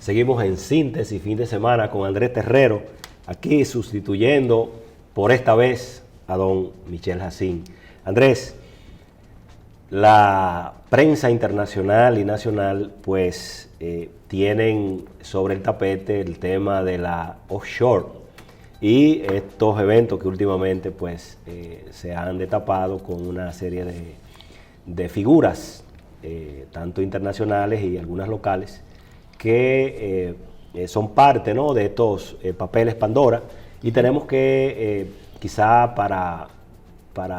Seguimos en síntesis fin de semana con Andrés Terrero, aquí sustituyendo por esta vez a don Michel Jacín. Andrés, la prensa internacional y nacional pues tienen sobre el tapete el tema de la offshore y estos eventos que últimamente pues se han destapado con una serie de figuras, tanto internacionales y algunas locales, que son parte, ¿no?, de estos papeles Pandora, y tenemos que, quizá para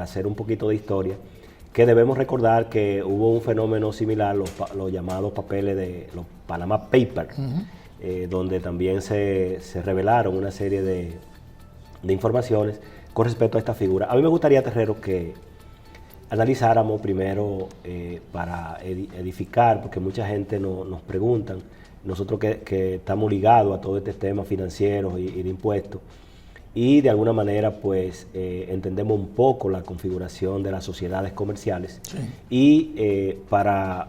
hacer un poquito de historia, que debemos recordar que hubo un fenómeno similar, los llamados papeles de los Panama Papers, donde también se revelaron una serie de informaciones con respecto a esta figura. A mí me gustaría, Terrero, que analizáramos primero para edificar, porque mucha gente nos preguntan, nosotros que estamos ligados a todo este tema financiero y de impuestos, y de alguna manera pues entendemos un poco la configuración de las sociedades comerciales, sí, y para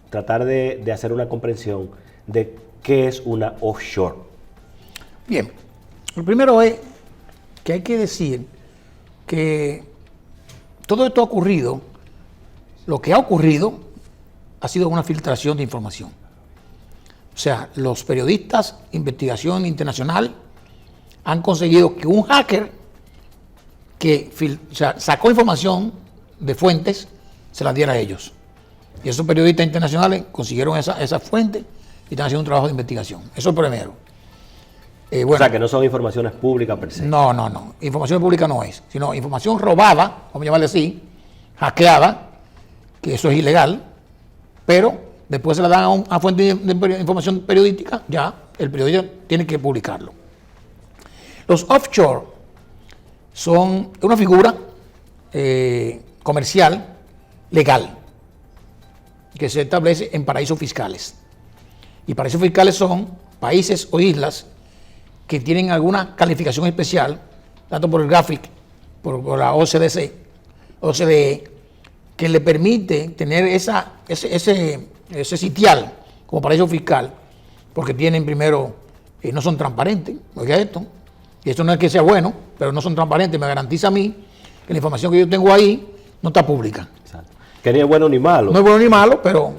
tratar de hacer una comprensión de qué es una offshore. Bien, lo primero es que hay que decir que todo esto ha ocurrido, lo que ha ocurrido ha sido una filtración de información. O sea, los periodistas de investigación internacional han conseguido que un hacker que sacó información de fuentes se la diera a ellos. Y esos periodistas internacionales consiguieron esa fuente y están haciendo un trabajo de investigación. Eso es lo primero. Bueno, o sea, que no son informaciones públicas per se. No. Información pública no es, sino información robada, vamos a llamarle así, hackeada, que eso es ilegal, pero después se la dan a una fuente de información periodística, ya el periodista tiene que publicarlo. Los offshore son una figura comercial legal que se establece en paraísos fiscales. Y paraísos fiscales son países o islas que tienen alguna calificación especial, tanto por el GAFIC, por la OCDE, que le permite tener ese sitial como paraíso fiscal, porque tienen primero, no son transparentes, oiga esto, y esto no es que sea bueno, pero no son transparentes, me garantiza a mí que la información que yo tengo ahí no está pública. Exacto. Que ni es bueno ni malo. No es bueno ni malo, pero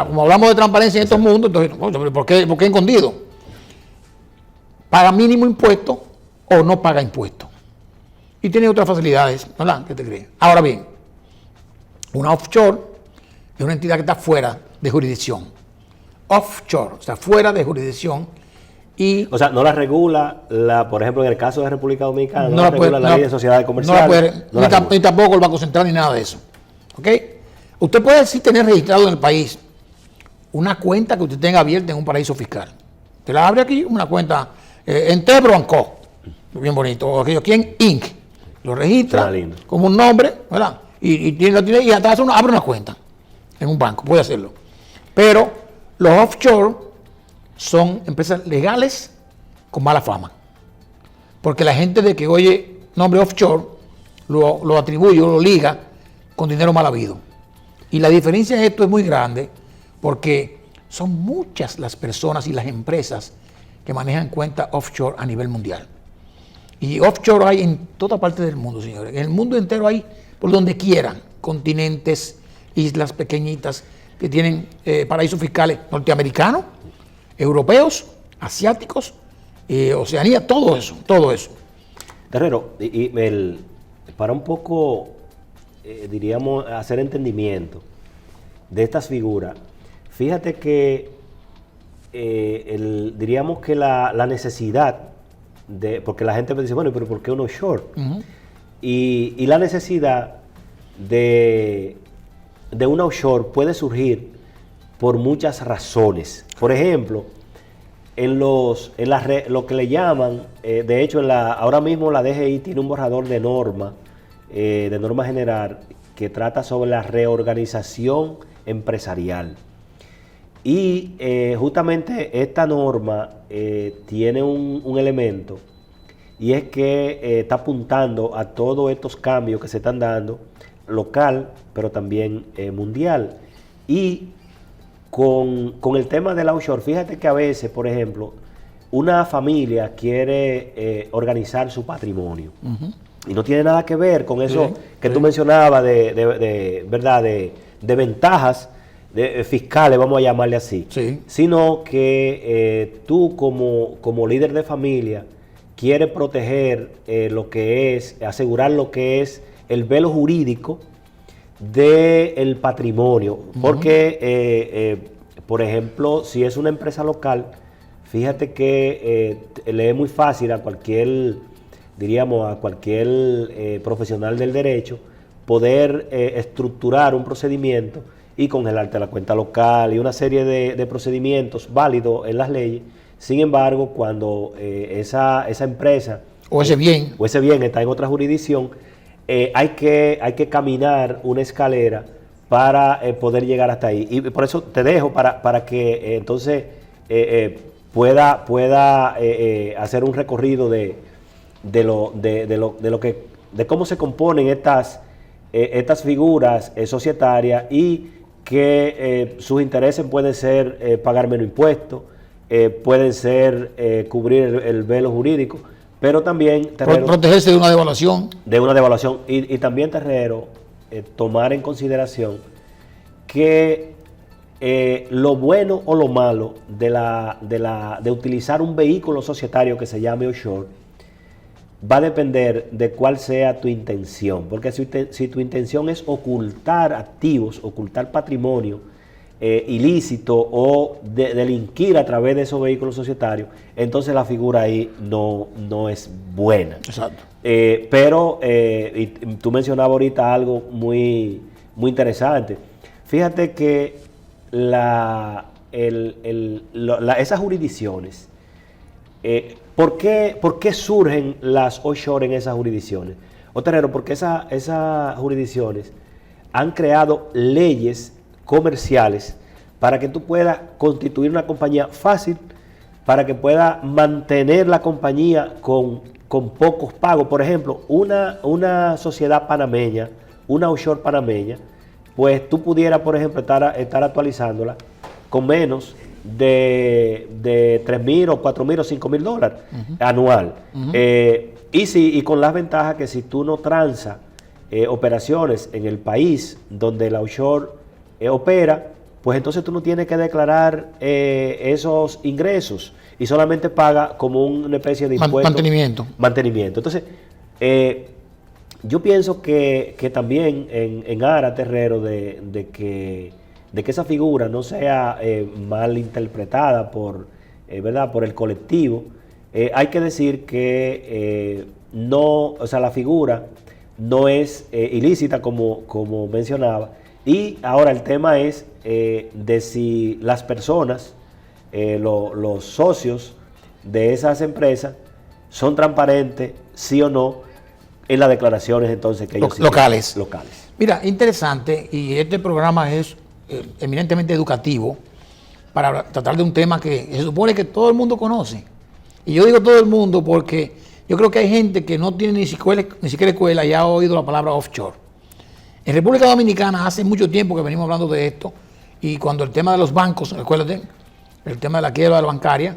como hablamos de transparencia en estos mundos, entonces, ¿por qué escondido? Paga mínimo impuesto o no paga impuesto. Y tiene otras facilidades, ¿verdad? ¿Qué te crees? Ahora bien, una offshore es una entidad que está fuera de jurisdicción. Offshore, o sea, fuera de jurisdicción. Y o sea, no la regula, por ejemplo, en el caso de República Dominicana, no la regula la ley de sociedades comerciales. Ni tampoco el Banco Central ni nada de eso. ¿Ok? Usted puede sí tener registrado en el país una cuenta que usted tenga abierta en un paraíso fiscal. Usted la abre aquí, una cuenta en Tebro & Co. Bien bonito. O aquí en Inc. Lo registra como un nombre, ¿verdad? Y hasta abre una cuenta en un banco, puede hacerlo. Pero los offshore son empresas legales con mala fama. Porque la gente de que oye nombre offshore lo atribuye o lo liga con dinero mal habido. Y la diferencia de esto es muy grande porque son muchas las personas y las empresas que manejan cuentas offshore a nivel mundial. Y offshore hay en toda parte del mundo, señores. En el mundo entero hay por donde quieran, continentes, islas pequeñitas que tienen paraísos fiscales norteamericanos, europeos, asiáticos, Oceanía, todo eso. Terrero, para un poco, diríamos, hacer entendimiento de estas figuras, fíjate que diríamos que la necesidad porque la gente me dice, bueno, pero ¿por qué uno short? Uh-huh. Y la necesidad de una offshore puede surgir por muchas razones. Por ejemplo, lo que le llaman, de hecho, ahora mismo la DGI tiene un borrador de norma general, que trata sobre la reorganización empresarial. Y justamente esta norma tiene un elemento, y es que está apuntando a todos estos cambios que se están dando local, pero también mundial. Y con el tema del offshore, fíjate que a veces, por ejemplo, una familia quiere organizar su patrimonio. Y no tiene nada que ver con eso que tú mencionabas ¿verdad? De ventajas fiscales, vamos a llamarle así. Sino que tú como líder de familia quieres proteger lo que es, asegurar lo que es el velo jurídico del patrimonio. Porque, por ejemplo, si es una empresa local, fíjate que le es muy fácil a cualquier, diríamos, a cualquier profesional del derecho poder estructurar un procedimiento y congelarte la cuenta local y una serie de procedimientos válidos en las leyes. Sin embargo, cuando esa empresa o ese bien está en otra jurisdicción, hay que caminar una escalera para poder llegar hasta ahí. Y por eso te dejo para que entonces pueda hacer un recorrido de cómo se componen estas figuras societarias y que sus intereses pueden ser pagar menos impuestos, pueden ser cubrir el velo jurídico, pero también protegerse de una devaluación. Y también, Terrero, tomar en consideración que lo bueno o lo malo de utilizar un vehículo societario que se llame offshore va a depender de cuál sea tu intención. Porque si tu intención es ocultar activos, ocultar patrimonio ilícito o delinquir a través de esos vehículos societarios, entonces la figura ahí no es buena. Exacto. Pero y tú mencionabas ahorita algo muy, muy interesante. Fíjate que esas jurisdicciones, ¿por qué surgen las offshore en esas jurisdicciones? Terrero, porque esas jurisdicciones han creado leyes comerciales para que tú puedas constituir una compañía fácil, para que puedas mantener la compañía con pocos pagos. Por ejemplo, una sociedad panameña, una offshore panameña, pues tú pudieras, por ejemplo, estar actualizándola con menos de $3,000 o $4,000 o $5,000 anual. Y con las ventajas que si tú no transas operaciones en el país donde la offshore opera, pues entonces tú no tienes que declarar esos ingresos y solamente paga como una especie de impuesto. Mantenimiento. Entonces, yo pienso que también en aras, Terrero, de que esa figura no sea mal interpretada ¿verdad? Por el colectivo, hay que decir que la figura no es ilícita como mencionaba. Y ahora el tema es de si las personas, los socios de esas empresas son transparentes, sí o no, en las declaraciones entonces que ellos locales. Mira, interesante, y este programa es eminentemente educativo para tratar de un tema que se supone que todo el mundo conoce. Y yo digo todo el mundo porque yo creo que hay gente que no tiene ni siquiera escuela y ha oído la palabra offshore. En República Dominicana hace mucho tiempo que venimos hablando de esto, y cuando el tema de los bancos, recuerden, el tema de la quiebra bancaria,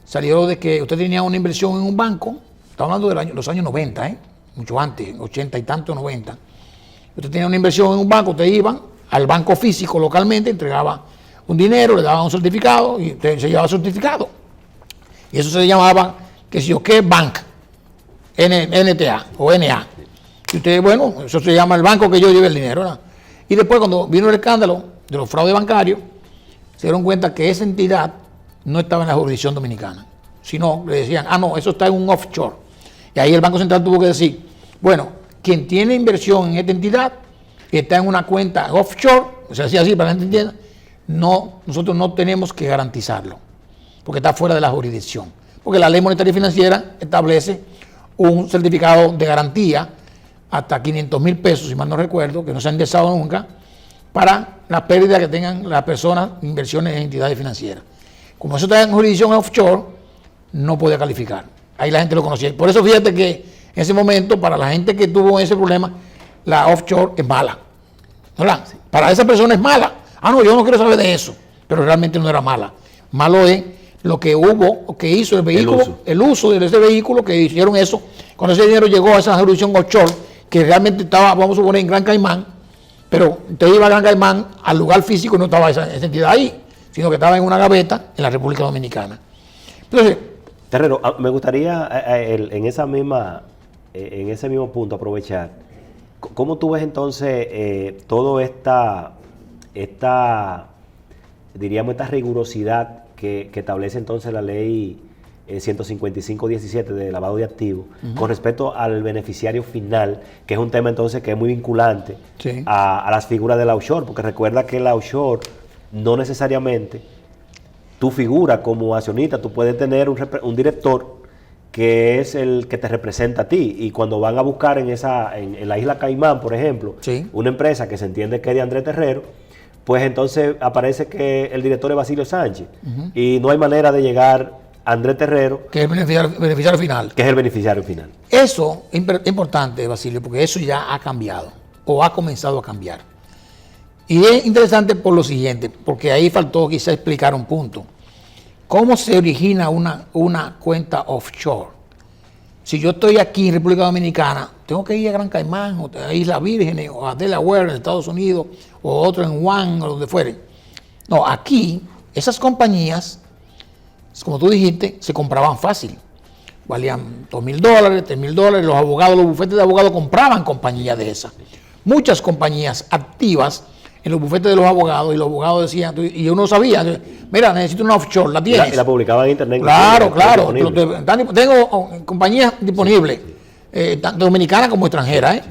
salió de que usted tenía una inversión en un banco, estamos hablando de los años 90, mucho antes, 80 y tanto, 90. Usted tenía una inversión en un banco, usted iba al banco físico localmente, entregaba un dinero, le daban un certificado y usted se llevaba el certificado. Y eso se llamaba, que si o qué, bank, NTA o NA. Y usted, bueno, eso se llama el banco que yo lleve el dinero, ¿verdad? Y después, cuando vino el escándalo de los fraudes bancarios, se dieron cuenta que esa entidad no estaba en la jurisdicción dominicana, sino le decían, no, eso está en un offshore. Y ahí el Banco Central tuvo que decir, bueno, quien tiene inversión en esta entidad y está en una cuenta offshore, o sea, así para que la gente entienda, nosotros no tenemos que garantizarlo, porque está fuera de la jurisdicción. Porque la Ley Monetaria y Financiera establece un certificado de garantía hasta 500,000 pesos, si mal no recuerdo, que no se han indexado nunca, para la pérdida que tengan las personas inversiones en entidades financieras. Como eso está en jurisdicción offshore, no podía calificar. Ahí la gente lo conocía. Por eso fíjate que en ese momento, para la gente que tuvo ese problema, la offshore es mala. ¿Verdad? Sí. Para esa persona es mala. No, yo no quiero saber de eso. pero realmente no era mala. Malo es lo que hubo, o que hizo el vehículo, el uso de ese vehículo, que hicieron eso, cuando ese dinero llegó a esa jurisdicción offshore, que realmente estaba, vamos a suponer, en Gran Caimán, pero usted iba a Gran Caimán, al lugar físico, y no estaba esa entidad ahí, sino que estaba en una gaveta en la República Dominicana. Entonces, Terrero, me gustaría en ese mismo punto aprovechar, ¿cómo tú ves entonces toda diríamos, esta rigurosidad que establece entonces la ley 155-17 de lavado de activos con respecto al beneficiario final, que es un tema entonces que es muy vinculante a las figuras del offshore? Porque recuerda que el offshore no necesariamente tu figura como accionista, tú puedes tener un director que es el que te representa a ti, y cuando van a buscar en la isla Caimán, por ejemplo, una empresa que se entiende que es de Andrés Terrero, pues entonces aparece que el director es Basilio Sánchez, y no hay manera de llegar a Andrés Terrero, que es el beneficiario final. Que es el beneficiario final. Eso es importante, Basilio, porque eso ya ha cambiado, o ha comenzado a cambiar. Y es interesante por lo siguiente, porque ahí faltó quizá explicar un punto. ¿Cómo se origina una cuenta offshore? Si yo estoy aquí en República Dominicana, tengo que ir a Gran Caimán, o a Islas Vírgenes, o a Delaware en Estados Unidos, o otro en Guam, o donde fuere. No, aquí esas compañías, como tú dijiste, se compraban fácil. Valían $2,000, $3,000, los abogados, los bufetes de abogados compraban compañías de esas. Muchas compañías activas en los bufetes de los abogados, y los abogados decían, y uno sabía, mira, necesito una offshore, ¿la tienes? Y la publicaban en internet. Claro. Tengo compañías disponibles, tanto dominicanas como extranjeras.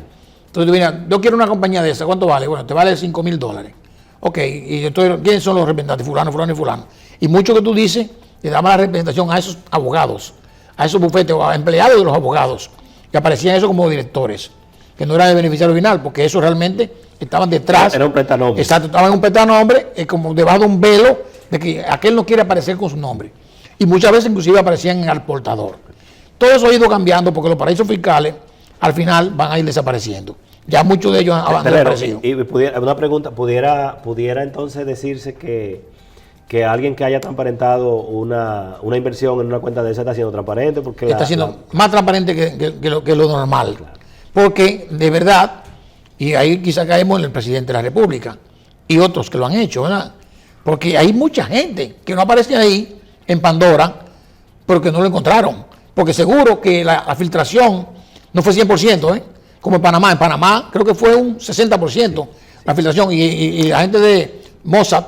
Entonces, mira, yo quiero una compañía de esa, ¿cuánto vale? Bueno, te vale $5,000. Ok, y entonces, ¿quiénes son los representantes? Fulano, fulano y fulano. Y mucho que tú dices, le daban la representación a esos abogados, a esos bufetes, o a empleados de los abogados, que aparecían eso como directores, que no era de beneficiario final, porque eso realmente estaban detrás. Era un prestanombre. Exacto, estaban en un prestanombre, como debajo de un velo de que aquel no quiere aparecer con su nombre. Y muchas veces inclusive aparecían al portador. Todo eso ha ido cambiando, porque los paraísos fiscales al final van a ir desapareciendo. Ya muchos de ellos han desaparecido. Y una pregunta, ¿pudiera entonces decirse que alguien que haya transparentado una inversión en una cuenta de esa está siendo transparente? Porque está siendo más transparente que lo normal. Claro. Porque de verdad, y ahí quizá caemos en el presidente de la República y otros que lo han hecho, ¿verdad? Porque hay mucha gente que no aparece ahí en Pandora porque no lo encontraron. Porque seguro que la filtración no fue 100%, como en Panamá. En Panamá creo que fue un 60% la filtración, y la gente de Mossad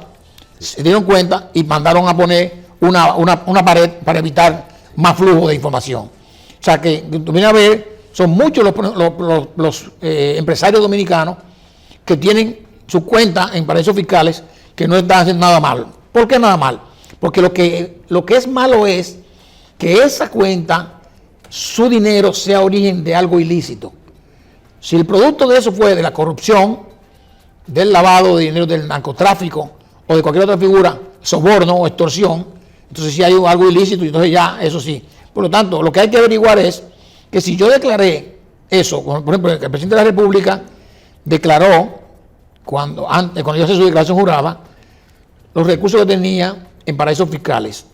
se dieron cuenta y mandaron a poner una pared para evitar más flujo de información. O sea que tú vienes a ver, son muchos los empresarios dominicanos que tienen sus cuentas en paraísos fiscales que no están haciendo nada mal. ¿Por qué nada mal? Porque lo que es malo es que esa cuenta, su dinero, sea origen de algo ilícito. Si el producto de eso fue de la corrupción, del lavado de dinero, del narcotráfico o de cualquier otra figura, soborno o extorsión, entonces sí hay algo ilícito, y entonces ya, eso sí. Por lo tanto, lo que hay que averiguar es que si yo declaré eso, por ejemplo, el presidente de la República declaró, cuando yo hice su declaración jurada, los recursos que tenía en paraísos fiscales.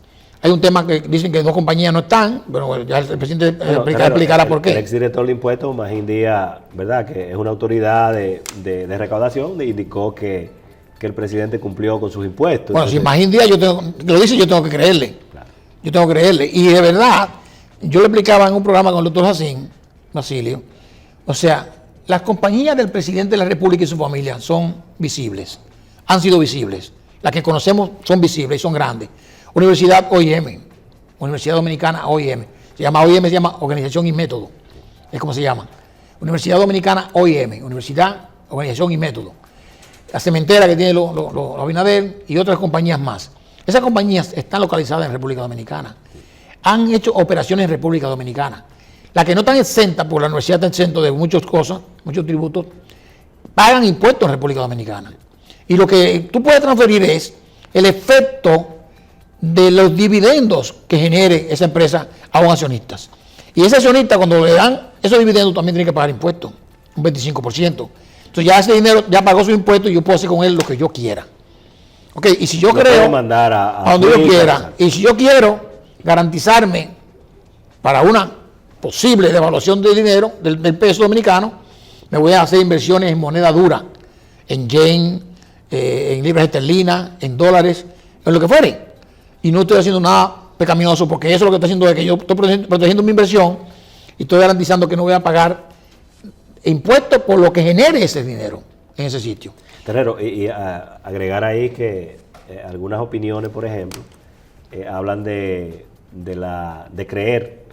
Hay un tema que dicen que dos compañías no están, pero ya el presidente explicará por qué. El exdirector de impuestos, Magín Díaz, ¿verdad?, que es una autoridad de recaudación, indicó que el presidente cumplió con sus impuestos. Bueno, si Magín Díaz lo dice, yo tengo que creerle. Claro. Yo tengo que creerle. Y de verdad, yo le explicaba en un programa con el doctor Jacín, Basilio, o sea, las compañías del presidente de la República y su familia son visibles, han sido visibles. Las que conocemos son visibles y son grandes. Universidad OIM, Universidad Dominicana OIM, se llama Organización y Método, es como se llama. Universidad Dominicana OIM, Universidad, Organización y Método. La cementera que tiene los Abinader y otras compañías más. Esas compañías están localizadas en República Dominicana. Han hecho operaciones en República Dominicana. Las que no están exentas, porque la universidad está exenta de muchas cosas, muchos tributos, pagan impuestos en República Dominicana. Y lo que tú puedes transferir es el efecto de los dividendos que genere esa empresa a un accionista. Y ese accionista, cuando le dan esos dividendos, también tiene que pagar impuestos, un 25%. Entonces ya ese dinero ya pagó sus impuestos y yo puedo hacer con él lo que yo quiera. Ok, y si yo Lo creo, puede mandar a donde yo Twitter, quiera, exacto. y si yo quiero garantizarme para una posible devaluación de dinero, del peso dominicano, me voy a hacer inversiones en moneda dura, en yen, en libras esterlinas, en dólares, en lo que fuere. Y no estoy haciendo nada pecaminoso, porque eso lo que estoy haciendo es que yo estoy protegiendo mi inversión y estoy garantizando que no voy a pagar impuestos por lo que genere ese dinero en ese sitio. Terrero, y agregar ahí que algunas opiniones, por ejemplo, hablan de creer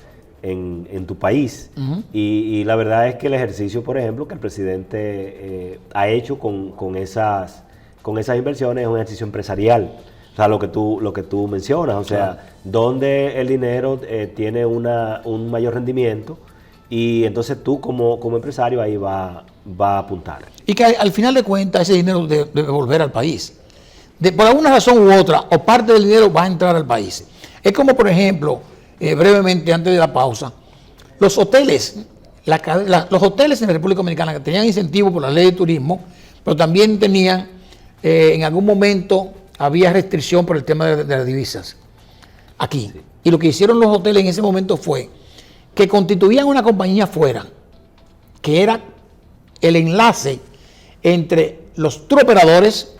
en tu país. Y la verdad es que el ejercicio, por ejemplo, que el presidente ha hecho con esas inversiones es un ejercicio empresarial. O sea, lo que tú mencionas, o sea, donde el dinero tiene un mayor rendimiento, y entonces tú como empresario ahí va a apuntar. Y que al final de cuentas ese dinero debe volver al país. Por alguna razón u otra, o parte del dinero va a entrar al país. Es como, por ejemplo, brevemente antes de la pausa, los hoteles, los hoteles en la República Dominicana que tenían incentivos por la ley de turismo, pero también tenían, en algún momento había restricción por el tema de las divisas aquí. Sí. Y lo que hicieron los hoteles en ese momento fue que constituían una compañía fuera, que era el enlace entre los tour operadores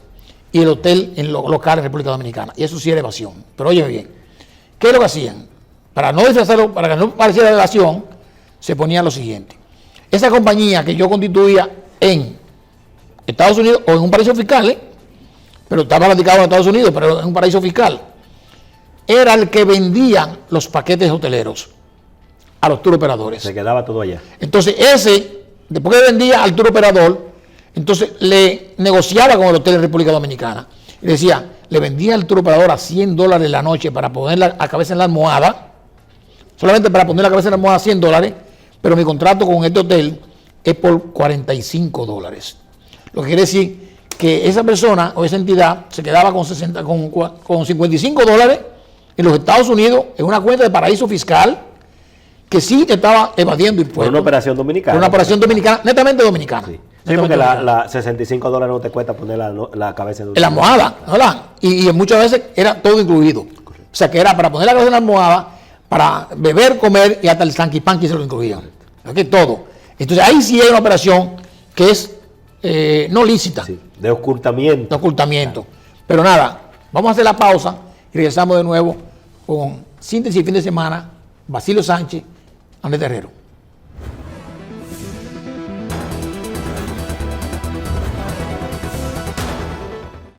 y el hotel en local en República Dominicana. Y eso sí era evasión. Pero oye bien, ¿qué es lo que hacían? Para no disfrazarlo, para que no pareciera evasión, se ponía lo siguiente. Esa compañía que yo constituía en Estados Unidos o en un paraíso fiscal, pero estaba radicado en Estados Unidos, pero en un paraíso fiscal, era el que vendía los paquetes hoteleros a los tour operadores. Se quedaba todo allá. Entonces después que vendía al tour operador, entonces le negociaba con el hotel de República Dominicana. Y decía, le vendía al tour operador a $100 la noche para poner la cabeza en la almohada, solamente para poner la cabeza en la almohada $100, pero mi contrato con este hotel es por $45. Lo que quiere decir que esa persona o esa entidad se quedaba con $55 en los Estados Unidos en una cuenta de paraíso fiscal que sí estaba evadiendo impuestos. Una operación dominicana. Una operación dominicana, netamente dominicana. Sí, sí, porque $65 no te cuesta poner la cabeza en la almohada, ¿verdad? Y muchas veces era todo incluido. Correcto. O sea, que era para poner la cabeza en la almohada, para beber, comer y hasta el sanquipanqui se lo incluían. ¿Okay? Todo. Entonces ahí sí hay una operación que es no lícita. Sí, de ocultamiento. De ocultamiento. Pero nada, vamos a hacer la pausa y regresamos de nuevo con Síntesis Fin de Semana, Basilio Sánchez, Andrés Terrero.